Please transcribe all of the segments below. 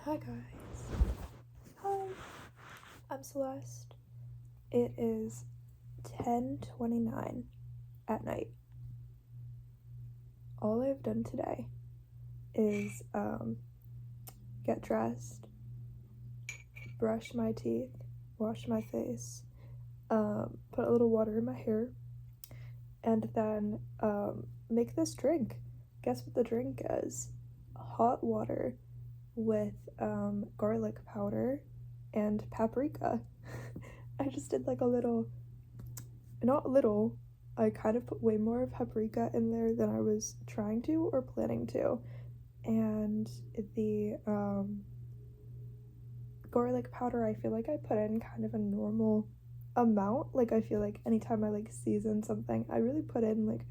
Hi guys. Hi. I'm Celeste. It is 10:29 at night. All I've done today is get dressed, brush my teeth, wash my face, put a little water in my hair, and then make this drink. Guess what the drink is? Hot water with garlic powder and paprika. I just did like a little, not little, I kind of put way more paprika in there than I was trying to or planning to. And the garlic powder, I feel like I put in kind of a normal amount. Like I feel like anytime I like season something, I really put in like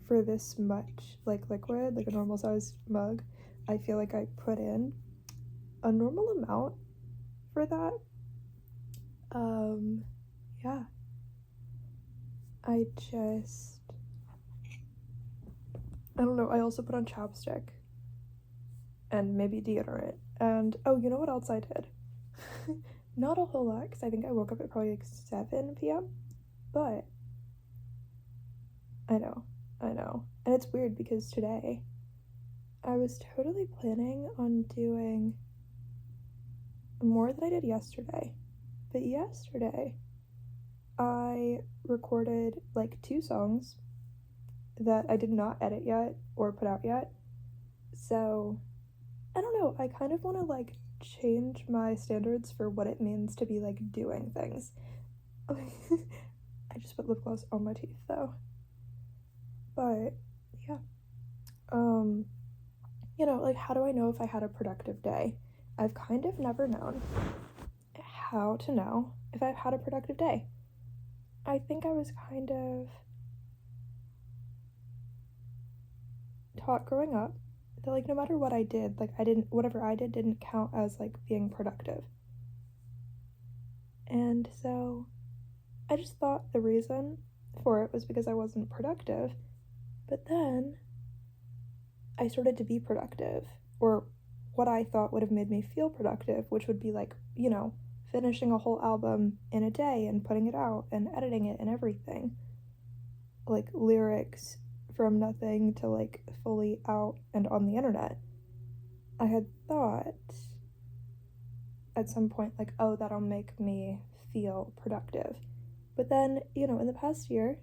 for this much like liquid, like a normal sized mug, I feel like I put in a normal amount for that. Yeah. I don't know, I also put on chapstick and maybe deodorant. And oh, you know what else I did? Not a whole lot, because I think I woke up at probably like 7 p.m. But I know. And it's weird because today I was totally planning on doing more than I did yesterday. But yesterday I recorded like 2 songs that I did not edit yet or put out yet. So I don't know, I kind of want to like change my standards for what it means to be like doing things. I just put lip gloss on my teeth though. But yeah. You know, like how do I know if I had a productive day? I've kind of never known how to know if I've had a productive day. I think I was kind of taught growing up that like no matter what I did, like whatever I did didn't count as like being productive. And so I just thought the reason for it was because I wasn't productive. But then I started to be productive, or what I thought would have made me feel productive, which would be like, you know, finishing a whole album in a day and putting it out and editing it and everything. Like lyrics from nothing to like fully out and on the internet. I had thought at some point, like, oh, that'll make me feel productive. But then, you know, in the past year,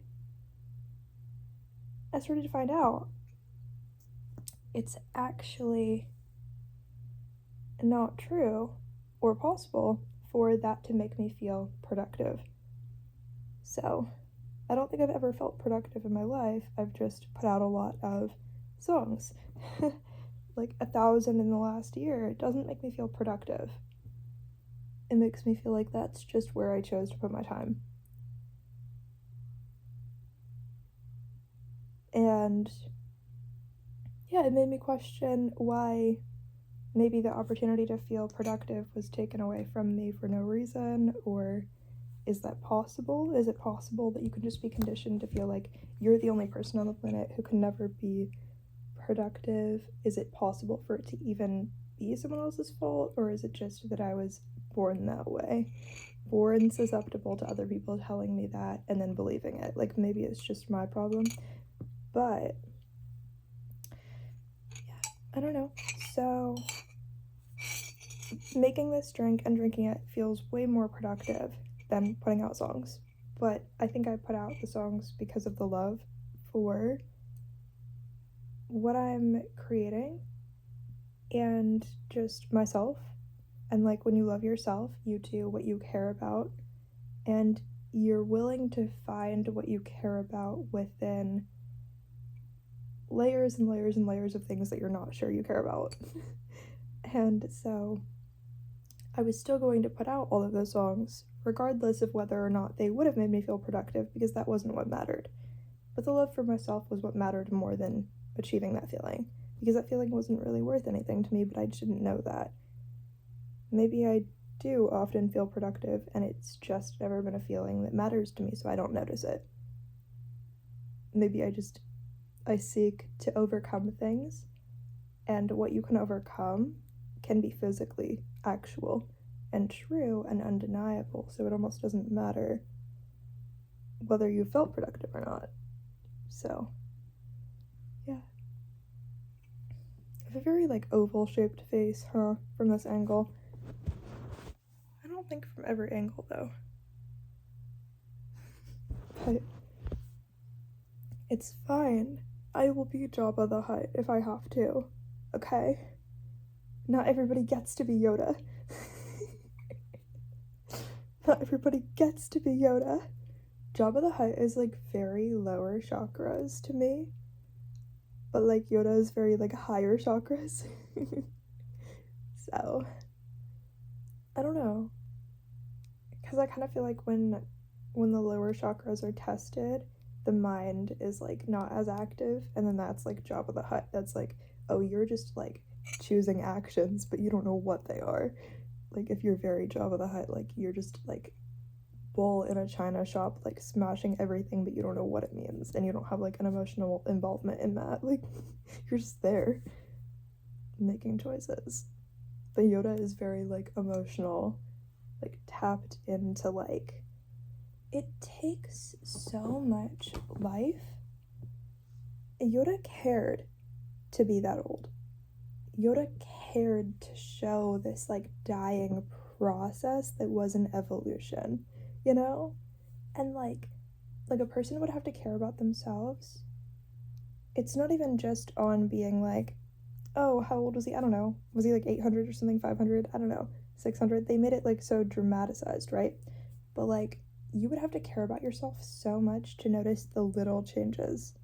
I started to find out it's actually not true or possible for that to make me feel productive. So, I don't think I've ever felt productive in my life. I've just put out a lot of songs. Like 1,000 in the last year. It doesn't make me feel productive. It makes me feel like that's just where I chose to put my time. And yeah, it made me question why maybe the opportunity to feel productive was taken away from me for no reason, or is that possible? Is it possible that you can just be conditioned to feel like you're the only person on the planet who can never be productive? Is it possible for it to even be someone else's fault, or is it just that I was born that way? Born susceptible to other people telling me that and then believing it. Like maybe it's just my problem. But yeah, I don't know. So making this drink and drinking it feels way more productive than putting out songs. But I think I put out the songs because of the love for what I'm creating and just myself. And like when you love yourself, you do what you care about, and you're willing to find what you care about within layers and layers and layers of things that you're not sure you care about. And so I was still going to put out all of those songs, regardless of whether or not they would have made me feel productive, because that wasn't what mattered. But the love for myself was what mattered more than achieving that feeling, because that feeling wasn't really worth anything to me, but I didn't know that. Maybe I do often feel productive, and it's just never been a feeling that matters to me, so I don't notice it. Maybe I seek to overcome things, and what you can overcome can be physically actual and true and undeniable, so it almost doesn't matter whether you felt productive or not. So, yeah. I have a very, like, oval-shaped face, huh, from this angle. I don't think from every angle, though. But it's fine. I will be Jabba the Hutt if I have to, okay? Not everybody gets to be Yoda. Not everybody gets to be Yoda. Jabba the Hutt is, like, very lower chakras to me. But, like, Yoda is very, like, higher chakras. So, I don't know. Because I kind of feel like when the lower chakras are tested, the mind is, like, not as active. And then that's, like, Jabba the Hutt. That's, like, oh, you're just, like, choosing actions, but you don't know what they are. Like, if you're very Jabba the Hutt, like, you're just, like, bull in a china shop, like, smashing everything, but you don't know what it means, and you don't have, like, an emotional involvement in that. Like, you're just there making choices. But Yoda is very, like, emotional, like, tapped into, like, it takes so much life. Yoda cared to be that old. Yoda cared to show this, like, dying process that was an evolution, you know? And, like a person would have to care about themselves. It's not even just on being, like, oh, how old was he? I don't know. Was he, like, 800 or something? 500? I don't know. 600? They made it, like, so dramatized, right? But, like, you would have to care about yourself so much to notice the little changes.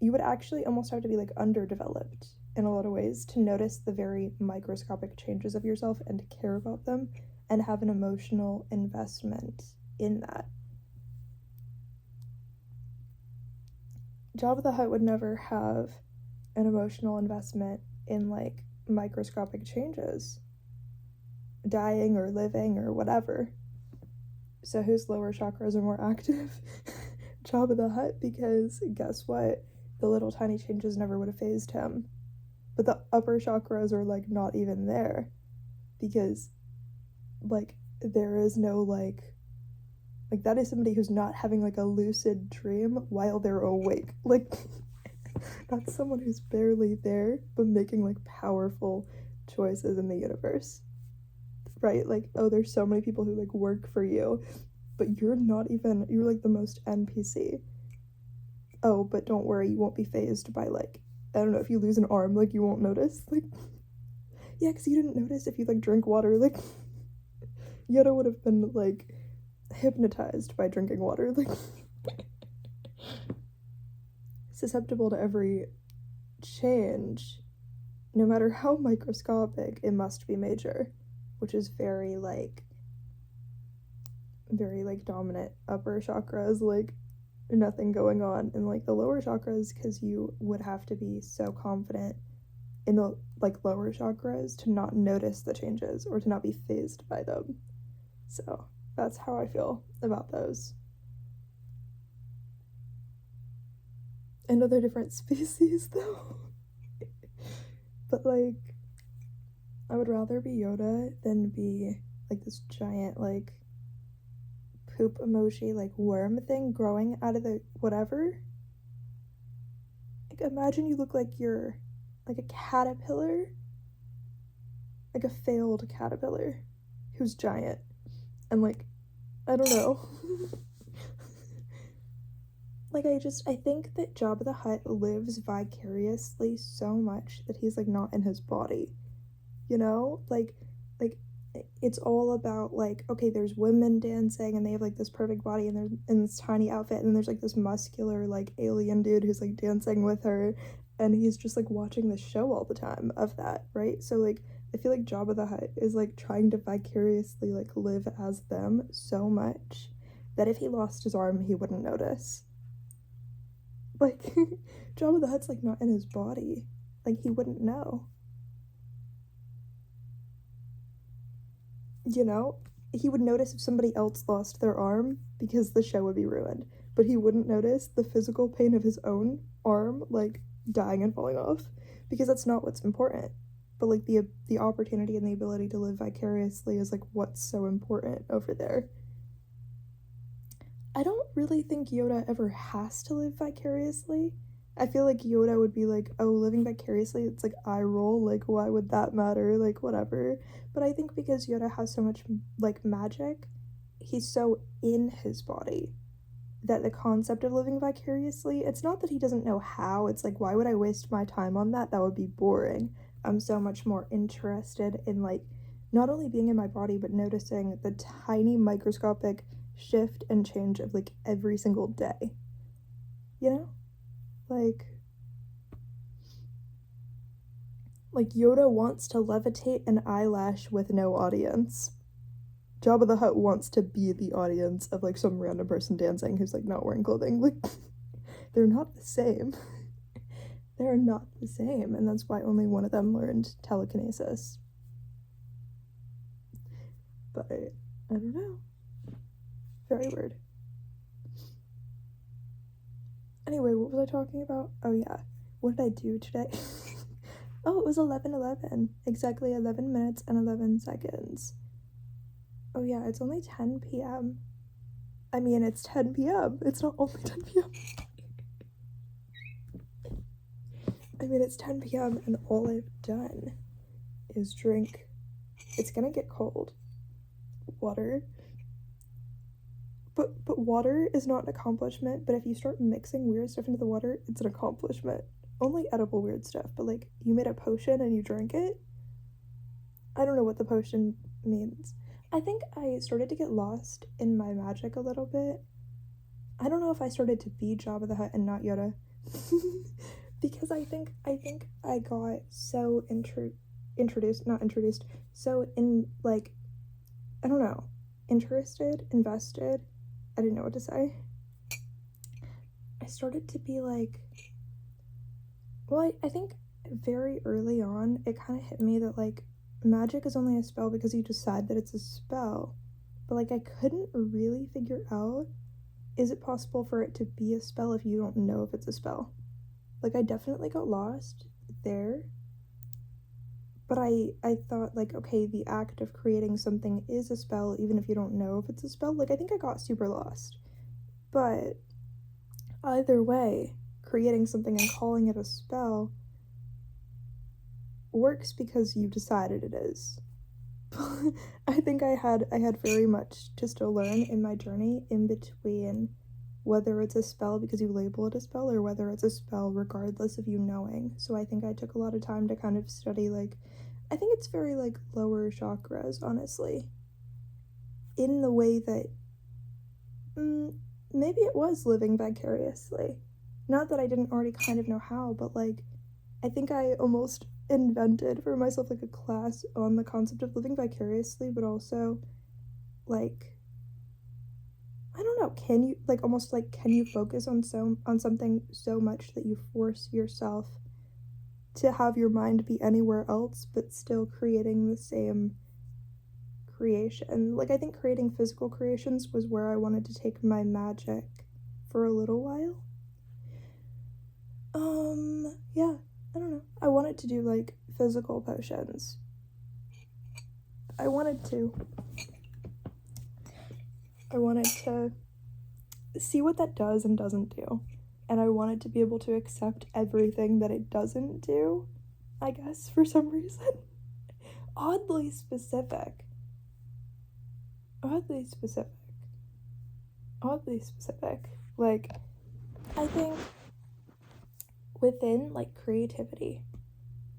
You would actually almost have to be, like, underdeveloped in a lot of ways to notice the very microscopic changes of yourself and to care about them and have an emotional investment in that. Jabba the Hutt would never have an emotional investment in, like, microscopic changes, dying or living or whatever. So whose lower chakras are more active? Jabba the Hutt, because guess what? The little tiny changes never would have phased him. But the upper chakras are, like, not even there, because, like, there is no, like, that is somebody who's not having, like, a lucid dream while they're awake. Like, that's someone who's barely there, but making, like, powerful choices in the universe. Right? Like, oh, there's so many people who, like, work for you, but you're like, the most NPC. Oh, but don't worry, you won't be phased by, like, I don't know, if you lose an arm, like, you won't notice. Like, yeah, because you didn't notice if you, like, drink water. Like, Yoda would have been, like, hypnotized by drinking water. Like, susceptible to every change, no matter how microscopic, it must be major, which is very, like, dominant upper chakras, like, nothing going on. And, like, the lower chakras, because you would have to be so confident in the, like, lower chakras to not notice the changes or to not be phased by them. So that's how I feel about those. I know they're different species, though. But, like, I would rather be Yoda than be, like, this giant, like, poop emoji, like, worm thing growing out of the whatever. Like, imagine you look like you're, like, a caterpillar. Like, a failed caterpillar who's giant. And, like, I don't know. Like, I think that Jabba the Hutt lives vicariously so much that he's, like, not in his body. You know? Like, it's all about, like, okay, there's women dancing and they have, like, this perfect body and they're in this tiny outfit, and then there's, like, this muscular, like, alien dude who's, like, dancing with her, and he's just, like, watching the show all the time of that, right? So, like, I feel like Jabba the Hutt is, like, trying to vicariously, like, live as them so much that if he lost his arm, he wouldn't notice. Like, Jabba the Hutt's, like, not in his body. Like, he wouldn't know. You know? He would notice if somebody else lost their arm because the show would be ruined. But he wouldn't notice the physical pain of his own arm, like, dying and falling off. Because that's not what's important. but like the opportunity and the ability to live vicariously is like what's so important over there. I don't really think Yoda ever has to live vicariously. I feel like Yoda would be like, oh, living vicariously, it's like eye roll, like why would that matter, like whatever. But I think because Yoda has so much like magic, he's so in his body that the concept of living vicariously, it's not that he doesn't know how, it's like why would I waste my time on that? That would be boring. I'm so much more interested in like not only being in my body but noticing the tiny microscopic shift and change of like every single day, you know, like Yoda wants to levitate an eyelash with no audience. Jabba the Hutt wants to be the audience of like some random person dancing who's like not wearing clothing. Like they're not the same. They're not the same, and that's why only one of them learned telekinesis. But I don't know. Very weird. Anyway, what was I talking about? Oh yeah, what did I do today? Oh, it was 11:11. Exactly 11 minutes and 11 seconds. Oh yeah, it's only 10 p.m. I mean, it's 10 p.m. It's not only 10 p.m. I mean, it's 10 p.m. and all I've done is drink. It's gonna get cold. Water. But water is not an accomplishment, but if you start mixing weird stuff into the water, it's an accomplishment. Only edible weird stuff, but like you made a potion and you drank it. I don't know what the potion means. I think I started to get lost in my magic a little bit. I don't know if I started to be Jabba the Hutt and not Yoda. Because I think I got so so in like, I don't know, invested, I didn't know what to say. I started to be like, well, I think very early on, it kind of hit me that like, magic is only a spell because you decide that it's a spell. But like, I couldn't really figure out, is it possible for it to be a spell if you don't know if it's a spell? Like, I definitely got lost there. But I thought, like, okay, the act of creating something is a spell, even if you don't know if it's a spell. Like, I think I got super lost. But either way, creating something and calling it a spell works because you decided it is. I think I had very much to still learn in my journey in between whether it's a spell because you label it a spell or whether it's a spell regardless of you knowing. So I think I took a lot of time to kind of study, like, I think it's very like lower chakras, honestly, in the way that maybe it was living vicariously. Not that I didn't already kind of know how, but like I think I almost invented for myself like a class on the concept of living vicariously, but also like, I don't know, can you like almost like can you focus on something so much that you force yourself to have your mind be anywhere else but still creating the same creation? Like I think creating physical creations was where I wanted to take my magic for a little while. Yeah, I don't know. I wanted to do like physical potions. I wanted to see what that does and doesn't do. And I wanted to be able to accept everything that it doesn't do, I guess, for some reason. Oddly specific. Like, I think within, like, creativity,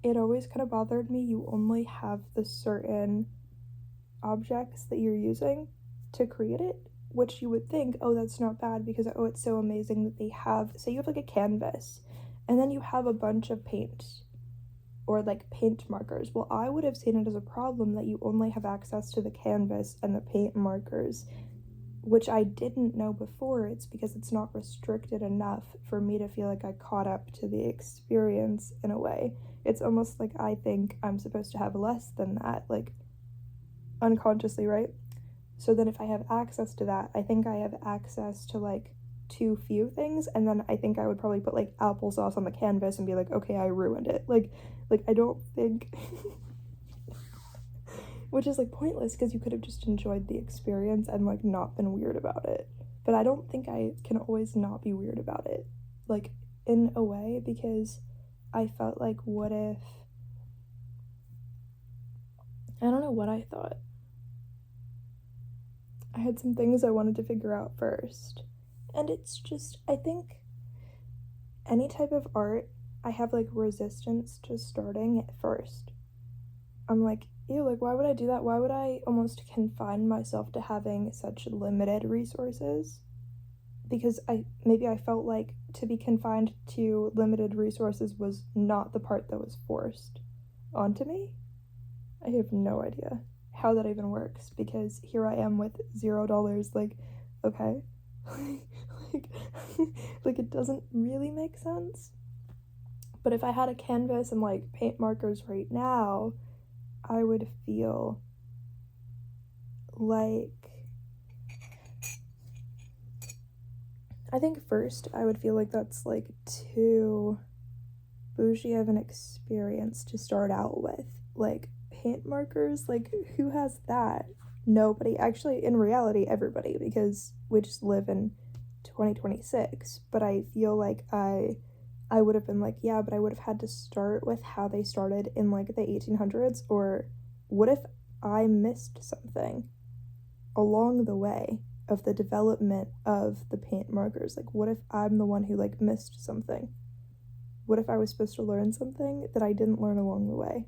it always kind of bothered me you only have the certain objects that you're using to create it, which you would think, oh, that's not bad because, oh, it's so amazing that they have, say you have like a canvas and then you have a bunch of paint or like paint markers. Well, I would have seen it as a problem that you only have access to the canvas and the paint markers, which I didn't know before. It's because it's not restricted enough for me to feel like I caught up to the experience in a way. It's almost like I think I'm supposed to have less than that, like unconsciously, right? So then if I have access to that, I think I have access to like too few things, and then I think I would probably put like applesauce on the canvas and be like, okay, I ruined it. Like Like, I don't think which is like pointless because you could have just enjoyed the experience and like not been weird about it. But I don't think I can always not be weird about it, like, in a way, because I felt like, what if, I don't know what I thought. I had some things I wanted to figure out first. And it's just, I think any type of art, I have like resistance to starting at first. I'm like, ew, like, why would I do that? Why would I almost confine myself to having such limited resources? Because maybe I felt like to be confined to limited resources was not the part that was forced onto me. I have no idea how that even works, because here I am with $0, like, okay. like, like, it doesn't really make sense. But if I had a canvas and like paint markers right now, I would feel like, I think first I would feel like that's like too bougie of an experience to start out with. Like, paint markers, like, who has that? Nobody. Actually, in reality, everybody, because we just live in 2026. But I feel like I would have been like, yeah, but I would have had to start with how they started in like the 1800s. Or what if I missed something along the way of the development of the paint markers? Like, what if I'm the one who like missed something? What if I was supposed to learn something that I didn't learn along the way?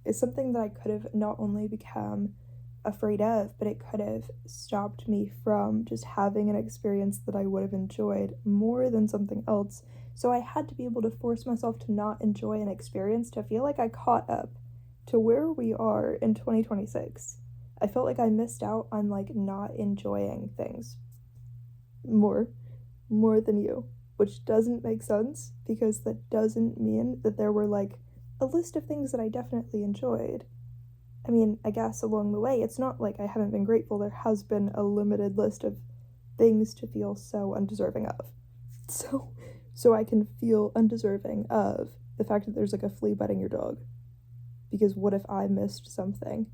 It's something that I could have not only become afraid of, but it could have stopped me from just having an experience that I would have enjoyed more than something else. So I had to be able to force myself to not enjoy an experience to feel like I caught up to where we are in 2026. I felt like I missed out on like not enjoying things more than you, which doesn't make sense, because that doesn't mean that there were like a list of things that I definitely enjoyed. I mean, I guess along the way, it's not like I haven't been grateful. There has been a limited list of things to feel so undeserving of. So I can feel undeserving of the fact that there's like a flea biting your dog. Because what if I missed something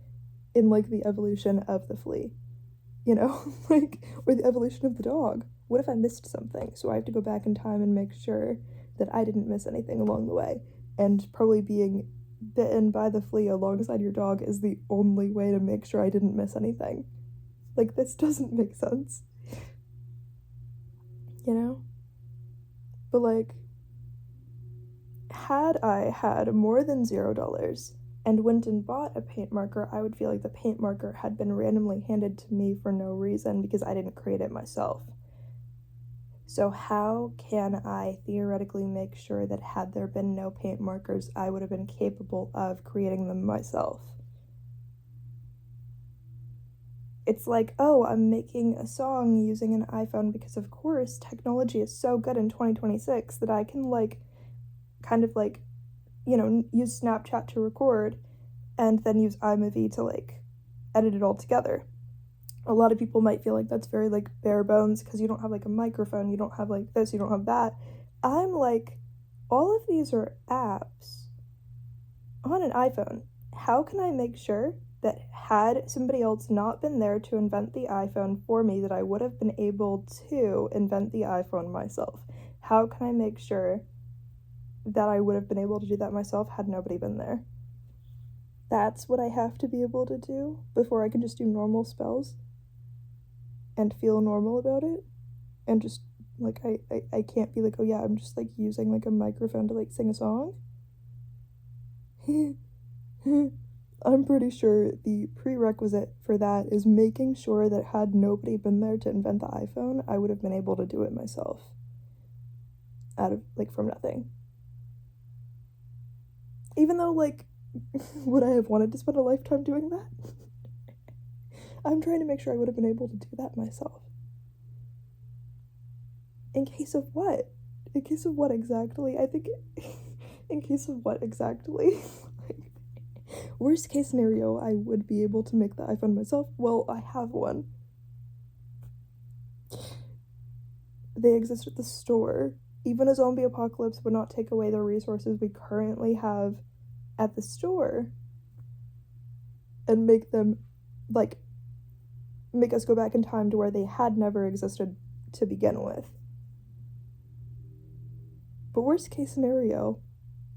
in like the evolution of the flea? You know, like, or the evolution of the dog. What if I missed something? So I have to go back in time and make sure that I didn't miss anything along the way. And probably being bitten by the flea alongside your dog is the only way to make sure I didn't miss anything. Like, this doesn't make sense. You know? But like, had I had more than $0 and went and bought a paint marker, I would feel like the paint marker had been randomly handed to me for no reason because I didn't create it myself. So how can I theoretically make sure that had there been no paint markers, I would have been capable of creating them myself? It's like, oh, I'm making a song using an iPhone because, of course, technology is so good in 2026 that I can, like, kind of, like, you know, use Snapchat to record and then use iMovie to, like, edit it all together. A lot of people might feel like that's very, like, bare bones because you don't have, like, a microphone, you don't have, like, this, you don't have that. I'm like, all of these are apps on an iPhone. How can I make sure that had somebody else not been there to invent the iPhone for me, that I would have been able to invent the iPhone myself? How can I make sure that I would have been able to do that myself had nobody been there? That's what I have to be able to do before I can just do normal spells and feel normal about it. And just, like, I can't be like, oh yeah, I'm just, like, using, like, a microphone to, like, sing a song. I'm pretty sure the prerequisite for that is making sure that had nobody been there to invent the iPhone, I would have been able to do it myself. Out of, like, from nothing. Even though, like, would I have wanted to spend a lifetime doing that? I'm trying to make sure I would have been able to do that myself. In case of what? In case of what exactly? I think, in case of what exactly? Worst case scenario, I would be able to make the iPhone myself. Well, I have one. They exist at the store. even a zombie apocalypse would not take away the resources we currently have at the store and make them, like, make us go back in time to where they had never existed to begin with. But worst case scenario,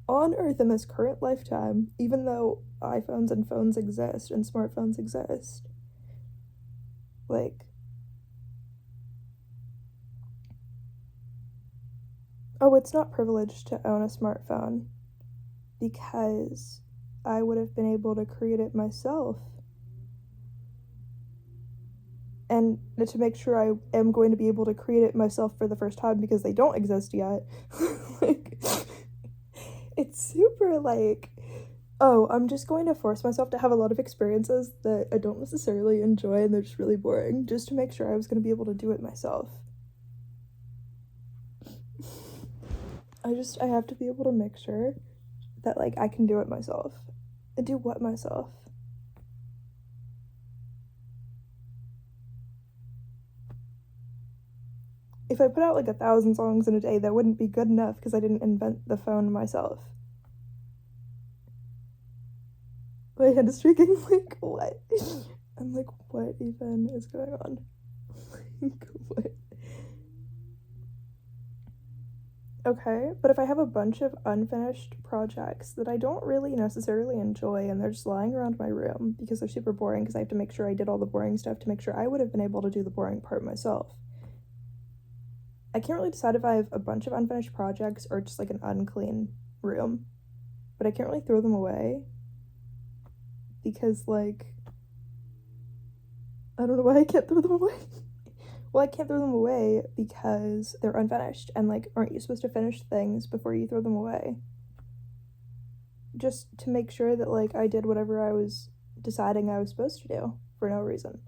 on Earth in this current lifetime, even though iPhones and phones exist and smartphones exist, like, oh, it's not privileged to own a smartphone because I would have been able to create it myself. And to make sure I am going to be able to create it myself for the first time because they don't exist yet. Like, it's super like, oh, I'm just going to force myself to have a lot of experiences that I don't necessarily enjoy and they're just really boring, just to make sure I was going to be able to do it myself. I have to be able to make sure that, like, I can do it myself. And do what myself? If I put out like 1,000 songs in a day, that wouldn't be good enough because I didn't invent the phone myself. My head is shaking, like, what? I'm like, what even is going on? Like, what? Okay, but if I have a bunch of unfinished projects that I don't really necessarily enjoy and they're just lying around my room because they're super boring because I have to make sure I did all the boring stuff to make sure I would have been able to do the boring part myself. I can't really decide if I have a bunch of unfinished projects or just like an unclean room, but I can't really throw them away because, like, I don't know why I can't throw them away. Well, I can't throw them away because they're unfinished, and, like, aren't you supposed to finish things before you throw them away? Just to make sure that, like, I did whatever I was deciding I was supposed to do for no reason.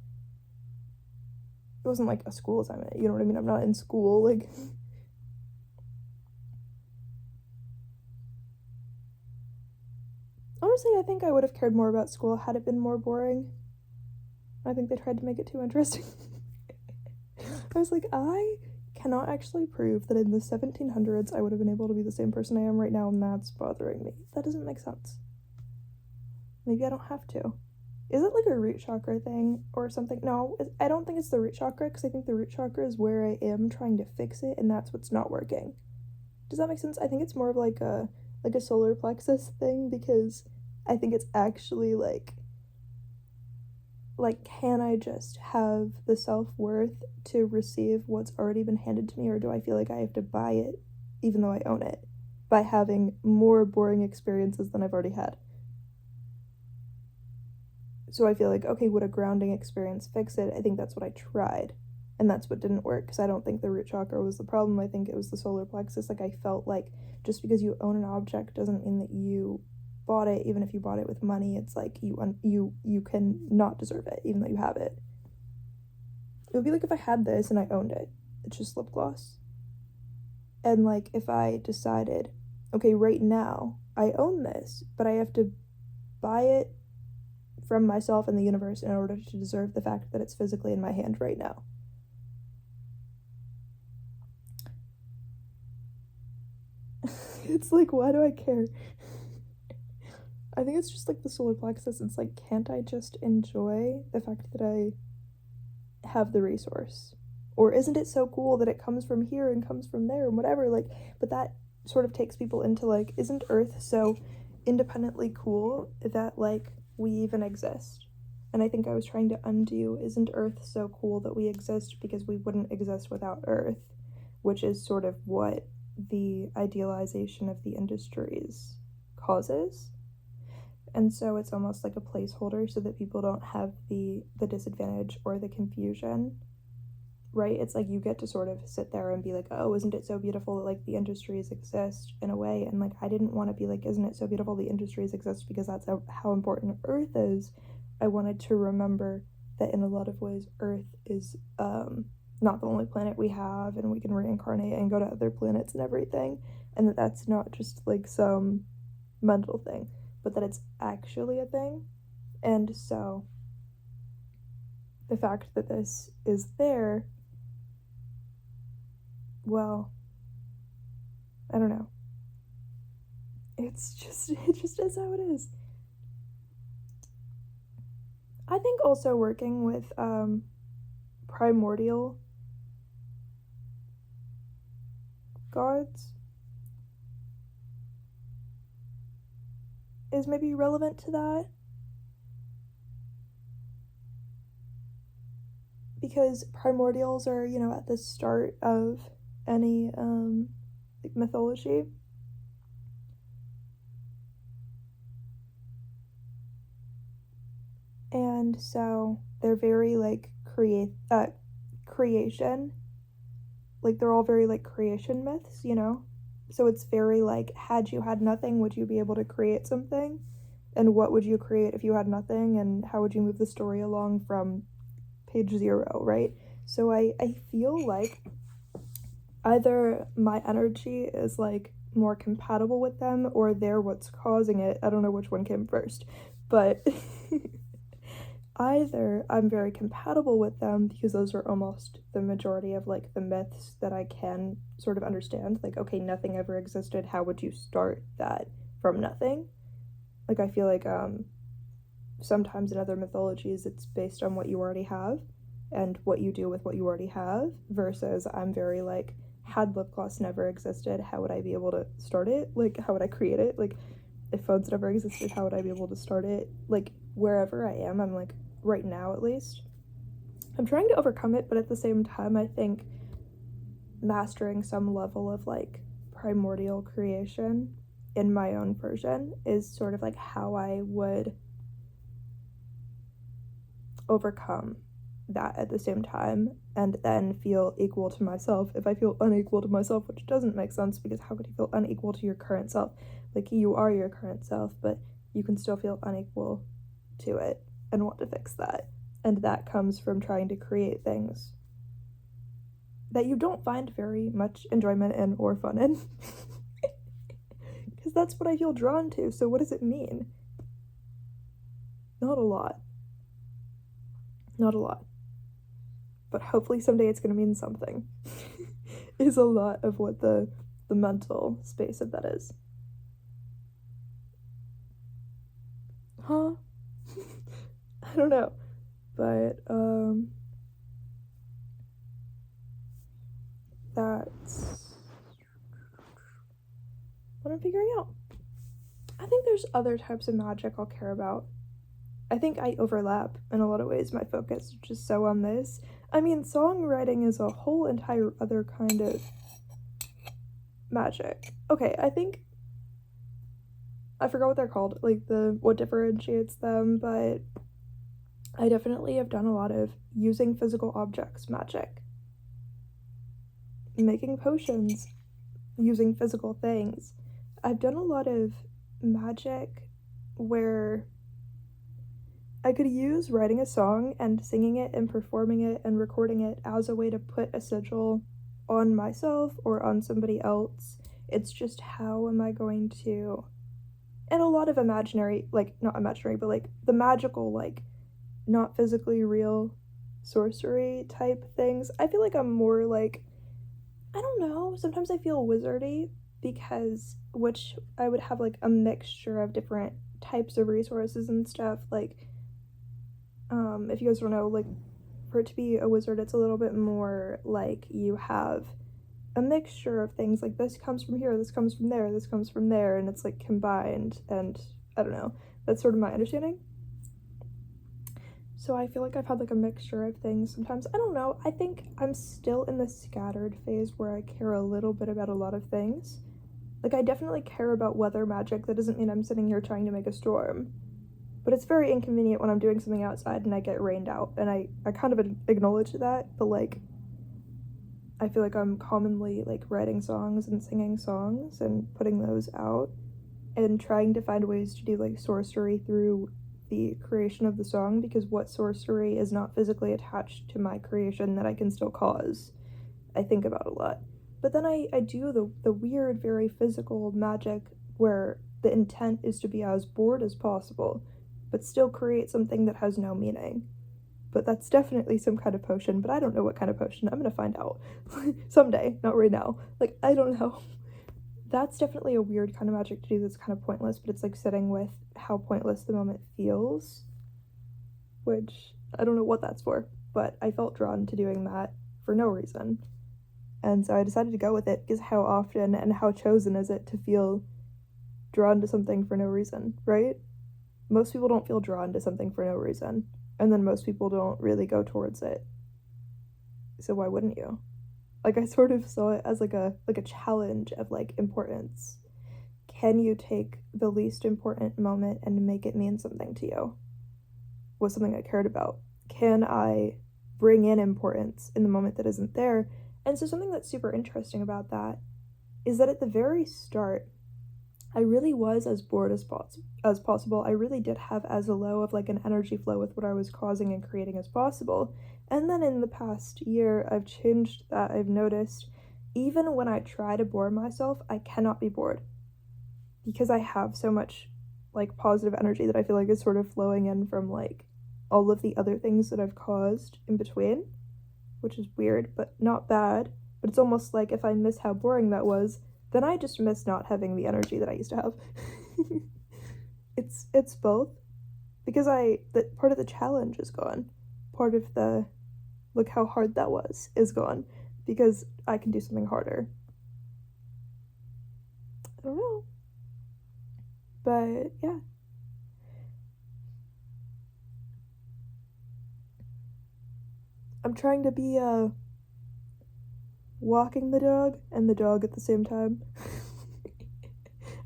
It wasn't like a school assignment, you know what I mean? I'm not in school, like. Honestly, I think I would have cared more about school had it been more boring. I think they tried to make it too interesting. I was like, I cannot actually prove that in the 1700s I would have been able to be the same person I am right now, and that's bothering me. That doesn't make sense. Maybe I don't have to. Is it like a root chakra thing or something? No, I don't think it's the root chakra because I think the root chakra is where I am trying to fix it, and that's what's not working. Does that make sense? I think it's more of like a solar plexus thing because I think it's actually like, can I just have the self-worth to receive what's already been handed to me, or do I feel like I have to buy it even though I own it by having more boring experiences than I've already had? So I feel like, okay, would a grounding experience fix it? I think that's what I tried, and that's what didn't work because I don't think the root chakra was the problem. I think it was the solar plexus. Like, I felt like just because you own an object doesn't mean that you bought it. Even if you bought it with money, it's like you can not deserve it even though you have it. It would be like if I had this and I owned it. It's just lip gloss. And, like, if I decided, okay, right now I own this, but I have to buy it from myself and the universe in order to deserve the fact that it's physically in my hand right now. It's like, why do I care? I think it's just like the solar plexus. It's like, can't I just enjoy the fact that I have the resource? Or isn't it so cool that it comes from here and comes from there and whatever? Like, but that sort of takes people into, like, isn't Earth so independently cool that, like, we even exist? And I think I was trying to undo, isn't Earth so cool that we exist because we wouldn't exist without Earth, which is sort of what the idealization of the industries causes. And so it's almost like a placeholder so that people don't have the disadvantage or the confusion, right? It's like you get to sort of sit there and be like, oh, isn't it so beautiful that, like, the industries exist in a way? And, like, I didn't want to be like, isn't it so beautiful the industries exist because that's how important Earth is. I wanted to remember that in a lot of ways Earth is not the only planet we have, and we can reincarnate and go to other planets and everything, and that that's not just like some mental thing, but that it's actually a thing. And so the fact that this is there, well, I don't know. It just is how it is. I think also working with primordial gods is maybe relevant to that. Because primordials are, you know, at the start of any like mythology. And so they're very like creation. Like they're all very like creation myths, you know? So it's very like, had you had nothing, would you be able to create something? And what would you create if you had nothing? And how would you move the story along from page 0, right? So I feel like either my energy is like more compatible with them or they're what's causing it. I don't know which one came first, but either I'm very compatible with them because those are almost the majority of like the myths that I can sort of understand. Like, okay, nothing ever existed. How would you start that from nothing? Like, I feel like sometimes in other mythologies it's based on what you already have and what you do with what you already have, versus I'm very like, had lip gloss never existed, how would I be able to start it? Like, how would I create it? Like, if phones never existed, how would I be able to start it? Like, wherever I am, I'm like, right now at least, I'm trying to overcome it, but at the same time, I think mastering some level of like primordial creation in my own version is sort of like how I would overcome that at the same time and then feel equal to myself. If I feel unequal to myself, which doesn't make sense, because how could you feel unequal to your current self? Like, you are your current self, but you can still feel unequal to it and want to fix that. And that comes from trying to create things that you don't find very much enjoyment in or fun in. Because that's what I feel drawn to. So what does it mean? Not a lot. Not a lot. But hopefully someday it's going to mean something. Is a lot of what the mental space of that is. Huh? I don't know. But that's what I'm figuring out. I think there's other types of magic I'll care about. I think I overlap in a lot of ways my focus, just so on this. I mean, songwriting is a whole entire other kind of magic. Okay, I think I forgot what they're called, like what differentiates them, but I definitely have done a lot of using physical objects magic. Making potions using physical things. I've done a lot of magic where I could use writing a song and singing it and performing it and recording it as a way to put a sigil on myself or on somebody else. It's just, how am I going to... And a lot of imaginary, like, not imaginary, but like the magical, like, not physically real sorcery type things. I feel like I'm more like, I don't know, sometimes I feel wizardy, because which I would have like a mixture of different types of resources and stuff. Like, if you guys don't know, like, for it to be a wizard, it's a little bit more like you have a mixture of things, like this comes from here, this comes from there, this comes from there, and it's like combined, and I don't know, that's sort of my understanding. So I feel like I've had like a mixture of things sometimes. I don't know, I think I'm still in the scattered phase where I care a little bit about a lot of things. Like, I definitely care about weather magic. That doesn't mean I'm sitting here trying to make a storm, but it's very inconvenient when I'm doing something outside and I get rained out, and I kind of acknowledge that, but like, I feel like I'm commonly like writing songs and singing songs and putting those out and trying to find ways to do like sorcery through the creation of the song, because what sorcery is not physically attached to my creation that I can still cause, I think about a lot. But then I do the weird, very physical magic where the intent is to be as bored as possible, but still create something that has no meaning. But that's definitely some kind of potion, but I don't know what kind of potion. I'm gonna find out someday, not right now. Like, I don't know. that's definitely a weird kind of magic to do that's kind of pointless, but it's like sitting with how pointless the moment feels, which I don't know what that's for, but I felt drawn to doing that for no reason. And so I decided to go with it because how often and how chosen is it to feel drawn to something for no reason, right? Most people don't feel drawn to something for no reason, and then most people don't really go towards it. So why wouldn't you? Like, I sort of saw it as like a challenge of like importance. Can you take the least important moment and make it mean something to you? Was something I cared about? Can I bring in importance in the moment that isn't there? And so something that's super interesting about that is that at the very start, I really was as bored as possible. I really did have as low of like an energy flow with what I was causing and creating as possible. And then in the past year, I've changed that. I've noticed even when I try to bore myself, I cannot be bored because I have so much like positive energy that I feel like is sort of flowing in from like all of the other things that I've caused in between, which is weird, but not bad. But it's almost like if I miss how boring that was, then I just miss not having the energy that I used to have. It's both, because that part of the challenge is gone. Part of the look how hard that was is gone because I can do something harder. I don't know. But yeah. I'm trying to be walking the dog and the dog at the same time.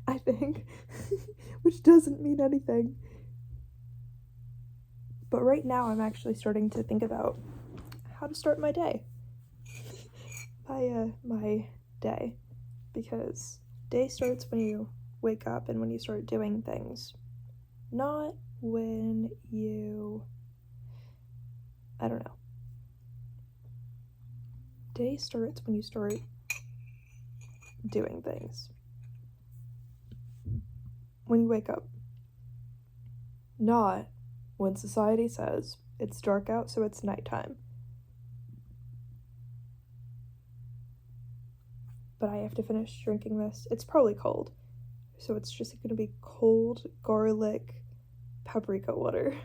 I think. Which doesn't mean anything. But right now I'm actually starting to think about how to start my day. My day. Because day starts when you wake up and when you start doing things. Not when you... I don't know. Day starts when you start doing things. When you wake up. Not when society says it's dark out, so it's nighttime. But I have to finish drinking this. It's probably cold, so it's just gonna be cold garlic paprika water.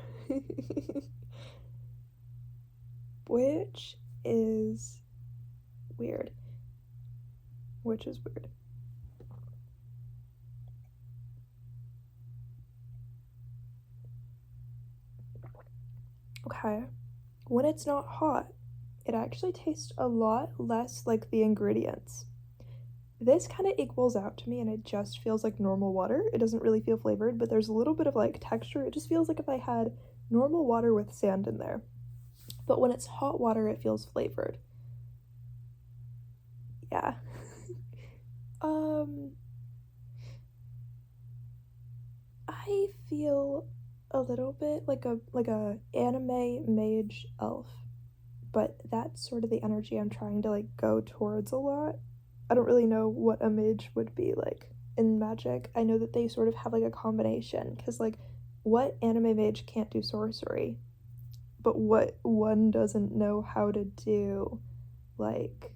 Which is weird. Okay. When it's not hot, it actually tastes a lot less like the ingredients. This kind of equals out to me and it just feels like normal water. It doesn't really feel flavored, but there's a little bit of like texture. It just feels like if I had normal water with sand in there. But when it's hot water, it feels flavored. Yeah. I feel a little bit like a anime mage elf, but that's sort of the energy I'm trying to like go towards a lot. I don't really know what a mage would be like in magic. I know that they sort of have like a combination, because like what anime mage can't do sorcery, but what one doesn't know how to do like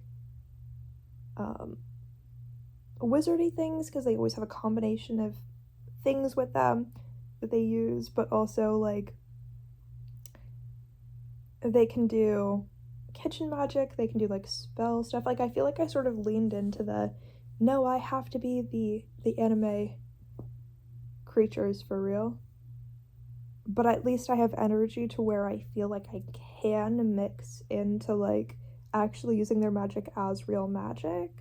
wizardy things, because they always have a combination of things with them that they use, but also like they can do kitchen magic, they can do like spell stuff. Like I feel like I sort of leaned into the no, I have to be the anime creatures for real, but at least I have energy to where I feel like I can mix into like actually using their magic as real magic.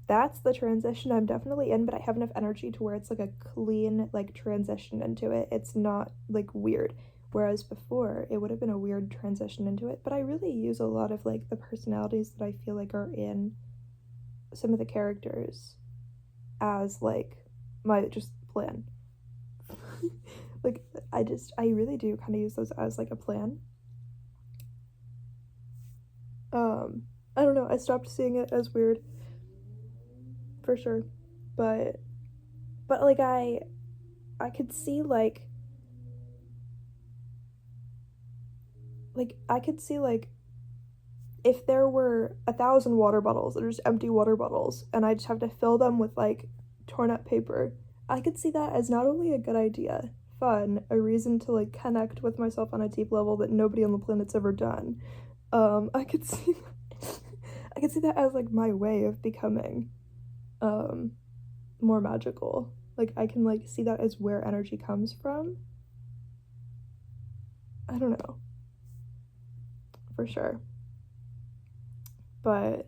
That's the transition I'm definitely in, but I have enough energy to where it's like a clean like transition into it. It's not like weird. Whereas before it would have been a weird transition into it, but I really use a lot of like the personalities that I feel like are in some of the characters as like my just plan. Like I really do kind of use those as like a plan. I don't know, I stopped seeing it as weird for sure, but like I could see like I could see like if there were 1,000 water bottles that are just empty water bottles and I just have to fill them with like torn up paper, I could see that as not only a good idea, fun, a reason to like connect with myself on a deep level that nobody on the planet's ever done. I could see I could see that as like my way of becoming more magical. Like I can like see that as where energy comes from. I don't know. For sure. But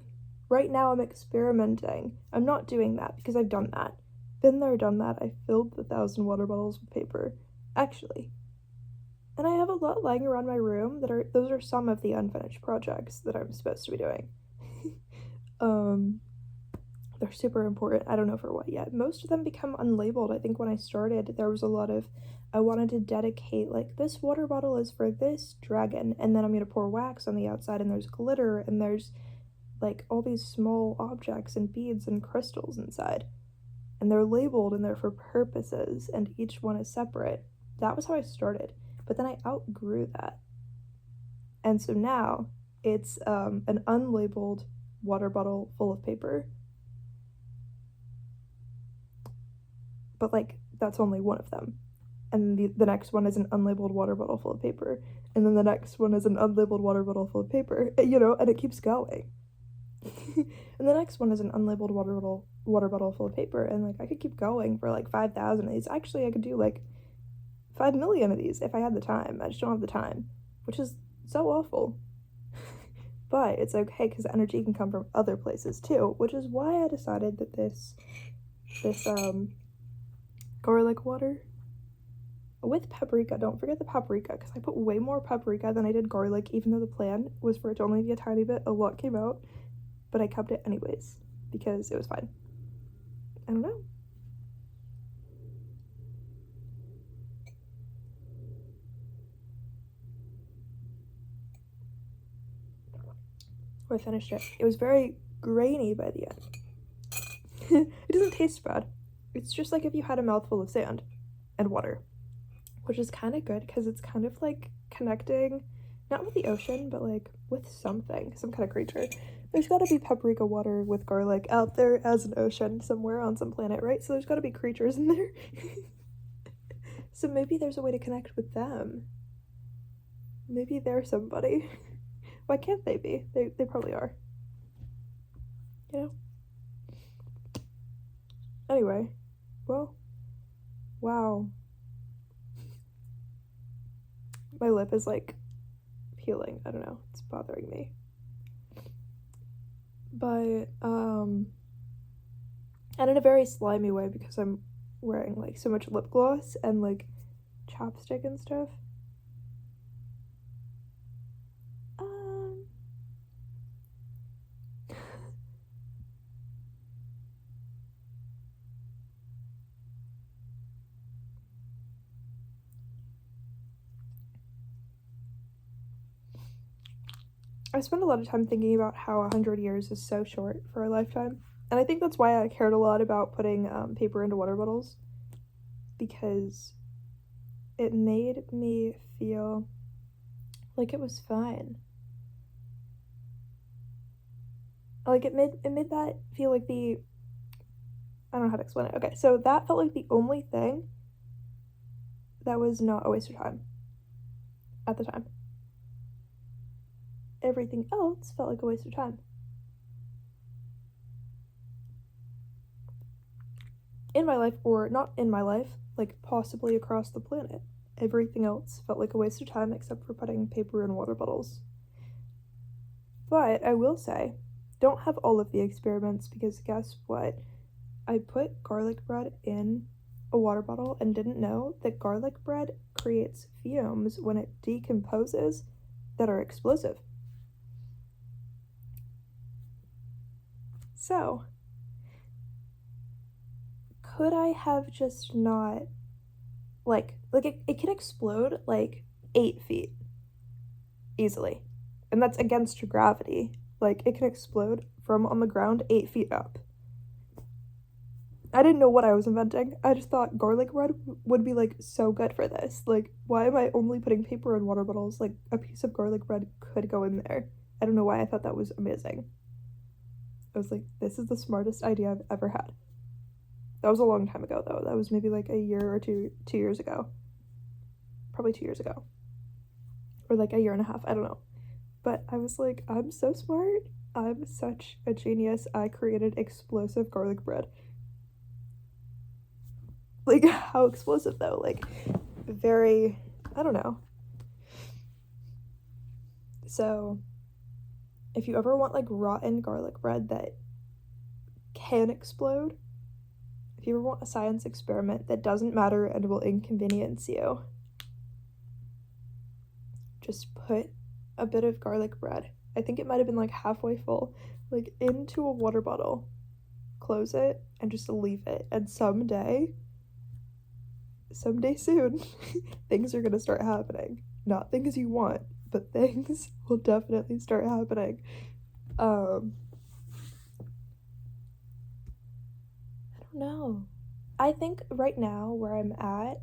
right now I'm experimenting. I'm not doing that because I've done that. Been there, done that. I filled the 1,000 water bottles with paper. Actually. And I have a lot lying around my room those are some of the unfinished projects that I'm supposed to be doing. They're super important. I don't know for what yet. Most of them become unlabeled. I think when I started, there was a lot of, I wanted to dedicate, like, this water bottle is for this dragon, and then I'm gonna pour wax on the outside, and there's glitter, and there's, like, all these small objects and beads and crystals inside. And they're labeled, and they're for purposes, and each one is separate. That was how I started. But then I outgrew that. And so now, it's an unlabeled water bottle full of paper. But, like, that's only one of them. And the next one is an unlabeled water bottle full of paper. And then the next one is an unlabeled water bottle full of paper. You know, and it keeps going. And the next one is an unlabeled water bottle full of paper. And, like, I could keep going for, like, 5,000 of these. Actually, I could do, like, 5 million of these if I had the time. I just don't have the time. Which is so awful. But it's okay because energy can come from other places, too. Which is why I decided that this garlic water with paprika, don't forget the paprika because I put way more paprika than I did garlic, even though the plan was for it to only be a tiny bit. A lot came out, but I kept it anyways because it was fine. I don't know. I finished it. It was very grainy by the end. It doesn't taste bad. It's just like if you had a mouthful of sand and water, which is kind of good because it's kind of like connecting, not with the ocean, but like with something, some kind of creature. There's got to be paprika water with garlic out there as an ocean somewhere on some planet, right? So there's got to be creatures in there. So maybe there's a way to connect with them. Maybe they're somebody. Why can't they be? They probably are. You know? Anyway, well, wow. My lip is like peeling. I don't know. It's bothering me. But, and in a very slimy way because I'm wearing like so much lip gloss and like chapstick and stuff. I spend a lot of time thinking about how 100 years is so short for a lifetime. And I think that's why I cared a lot about putting paper into water bottles. Because it made me feel like it was fine. Like it made that feel like I don't know how to explain it. Okay, so that felt like the only thing that was not a waste of time at the time. Everything else felt like a waste of time. In my life, or not in my life, like possibly across the planet. Everything else felt like a waste of time except for putting paper in water bottles. But I will say, don't have all of the experiments because guess what? I put garlic bread in a water bottle and didn't know that garlic bread creates fumes when it decomposes that are explosive. So, could I have just not, like it can explode like 8 feet easily. And that's against gravity. Like, it can explode from on the ground 8 feet up. I didn't know what I was inventing. I just thought garlic bread would be, like, so good for this. Like, why am I only putting paper in water bottles? Like, a piece of garlic bread could go in there. I don't know why I thought that was amazing. I was like, this is the smartest idea I've ever had. That was a long time ago, though. That was maybe like a year or 2 years ago. Probably 2 years ago. Or like a year and a half, I don't know. But I was like, I'm so smart. I'm such a genius. I created explosive garlic bread. Like, how explosive, though? Like, very, I don't know. So, if you ever want, like, rotten garlic bread that can explode, if you ever want a science experiment that doesn't matter and will inconvenience you, just put a bit of garlic bread, I think it might have been like halfway full, like into a water bottle, close it, and just leave it. And someday soon, things are gonna start happening. Not things you want, but things will definitely start happening. I don't know. I think right now where I'm at,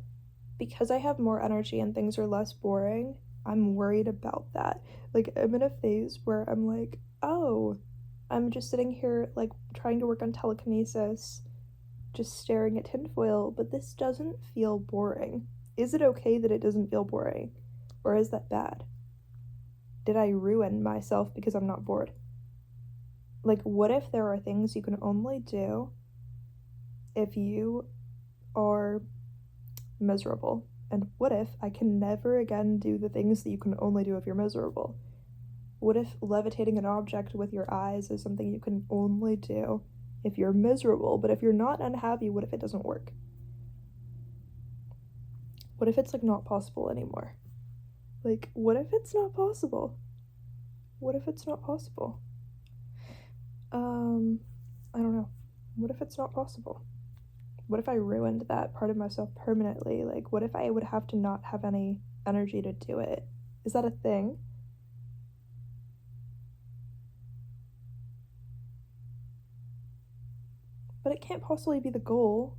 because I have more energy and things are less boring, I'm worried about that. Like, I'm in a phase where I'm like, oh, I'm just sitting here, like, trying to work on telekinesis, just staring at tinfoil, but this doesn't feel boring. Is it okay that it doesn't feel boring? Or is that bad? Did I ruin myself because I'm not bored? Like, what if there are things you can only do if you are miserable? And what if I can never again do the things that you can only do if you're miserable? What if levitating an object with your eyes is something you can only do if you're miserable? But if you're not unhappy, what if it doesn't work? What if it's like not possible anymore? Like, what if it's not possible? What if it's not possible? I don't know. What if it's not possible? What if I ruined that part of myself permanently? Like, what if I would have to not have any energy to do it? Is that a thing? But it can't possibly be the goal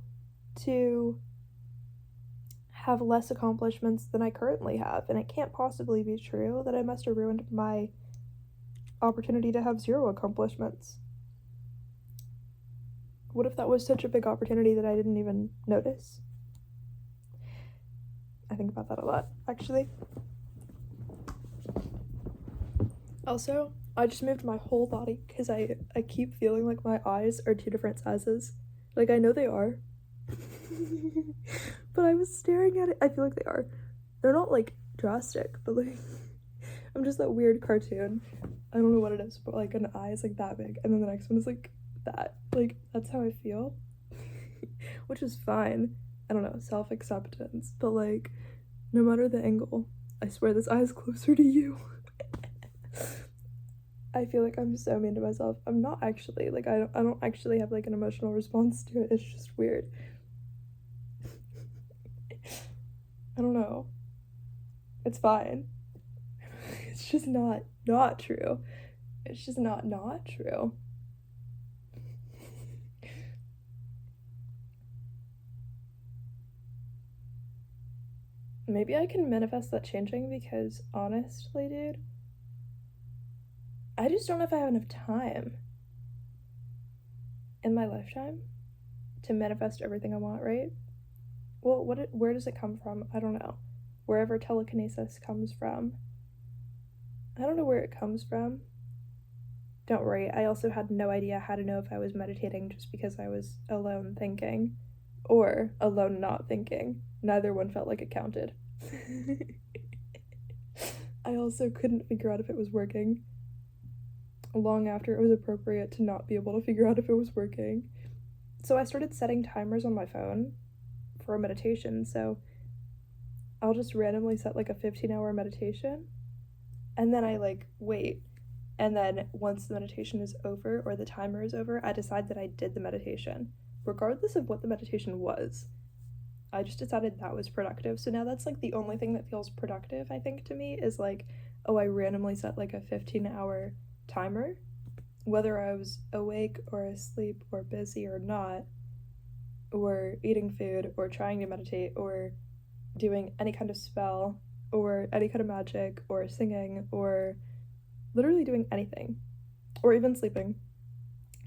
to have less accomplishments than I currently have. And it can't possibly be true that I must have ruined my opportunity to have 0 accomplishments. What if that was such a big opportunity that I didn't even notice? I think about that a lot, actually. Also, I just moved my whole body because I keep feeling like my eyes are 2 different sizes. Like, I know they are. But I was staring at it. I feel like they are. They're not, like, drastic, but, like, I'm just that weird cartoon. I don't know what it is, but, like, an eye is, like, that big, and then the next one is, like, that. Like, that's how I feel. Which is fine. I don't know, self-acceptance. But, like, no matter the angle, I swear this eye is closer to you. I feel like I'm so mean to myself. I'm not actually. Like, I don't actually have, like, an emotional response to it. It's just weird. I don't know. It's fine. It's just not true. It's just not true. Maybe I can manifest that changing because, honestly, dude, I just don't know if I have enough time in my lifetime to manifest everything I want, right? Well, where does it come from? I don't know. Wherever telekinesis comes from. I don't know where it comes from. Don't worry, I also had no idea how to know if I was meditating just because I was alone thinking. Or alone not thinking. Neither one felt like it counted. I also couldn't figure out if it was working long after it was appropriate to not be able to figure out if it was working. So I started setting timers on my phone for a meditation. So I'll just randomly set like a 15-hour meditation, and then I like wait, and then once the meditation is over or the timer is over, I decide that I did the meditation regardless of what the meditation was. I just decided that was productive. So now that's like the only thing that feels productive, I think, to me, is like, oh, I randomly set like a 15-hour timer, whether I was awake or asleep or busy or not, or eating food or trying to meditate or doing any kind of spell or any kind of magic or singing or literally doing anything, or even sleeping.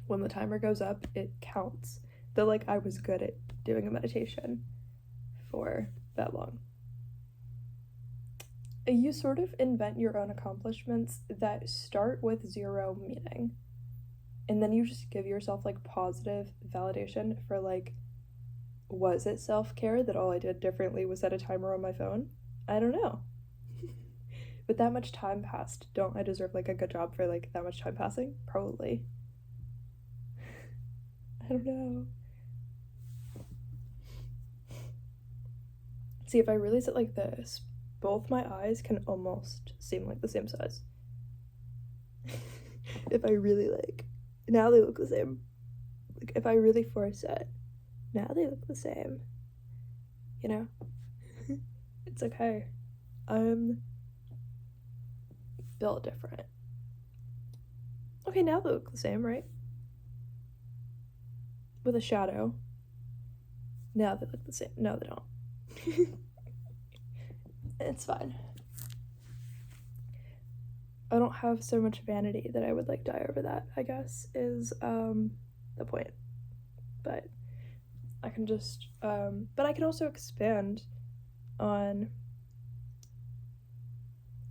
When the timer goes up, it counts that like I was good at doing a meditation for that long. You sort of invent your own accomplishments that start with zero meaning, and then you just give yourself like positive validation for like, was it self-care that all I did differently was set a timer on my phone? I don't know. But that much time passed, don't I deserve like a good job for like that much time passing? Probably. I don't know. See, if I really sit like this, both my eyes can almost seem like the same size. If I really like, now they look the same. Like if I really force it, now they look the same. You know? It's okay. I'm built different. Okay, now they look the same, right? With a shadow. Now they look the same. No, they don't. It's fine. I don't have so much vanity that I would like die over that, I guess, is the point. But I can just but I can also expand on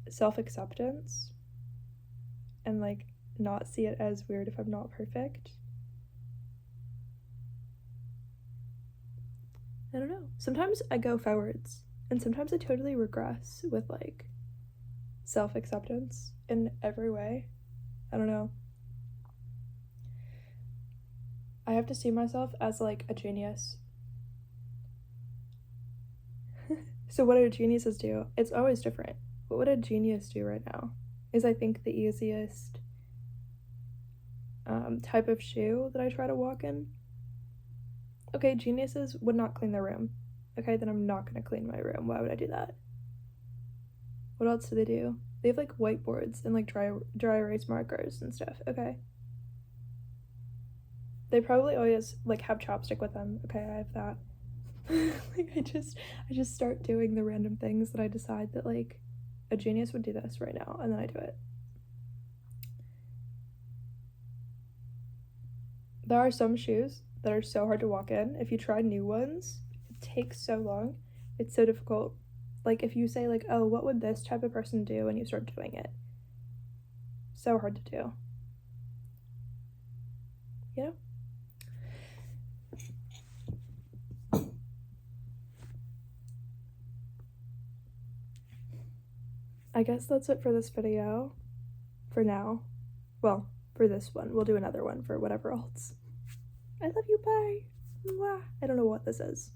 self-acceptance and like not see it as weird if I'm not perfect. I don't know. Sometimes I go forwards and sometimes I totally regress with like self-acceptance in every way. I don't know. I have to see myself as like a genius. So what do geniuses do? It's always different. What would a genius do right now? Is I think the easiest type of shoe that I try to walk in. Okay, geniuses would not clean their room. Okay, then I'm not gonna clean my room. Why would I do that? What else do? They have like whiteboards and like dry erase markers and stuff. Okay. They probably always like have chopstick with them. Okay, I have that. Like I just start doing the random things that I decide that like a genius would do this right now, and then I do it. There are some shoes that are so hard to walk in. If you try new ones, it takes so long. It's so difficult. Like if you say like, oh, what would this type of person do, and you start doing it. So hard to do. You know? I guess that's it for this video. For now. Well, for this one. We'll do another one for whatever else. I love you, bye. Mwah. I don't know what this is.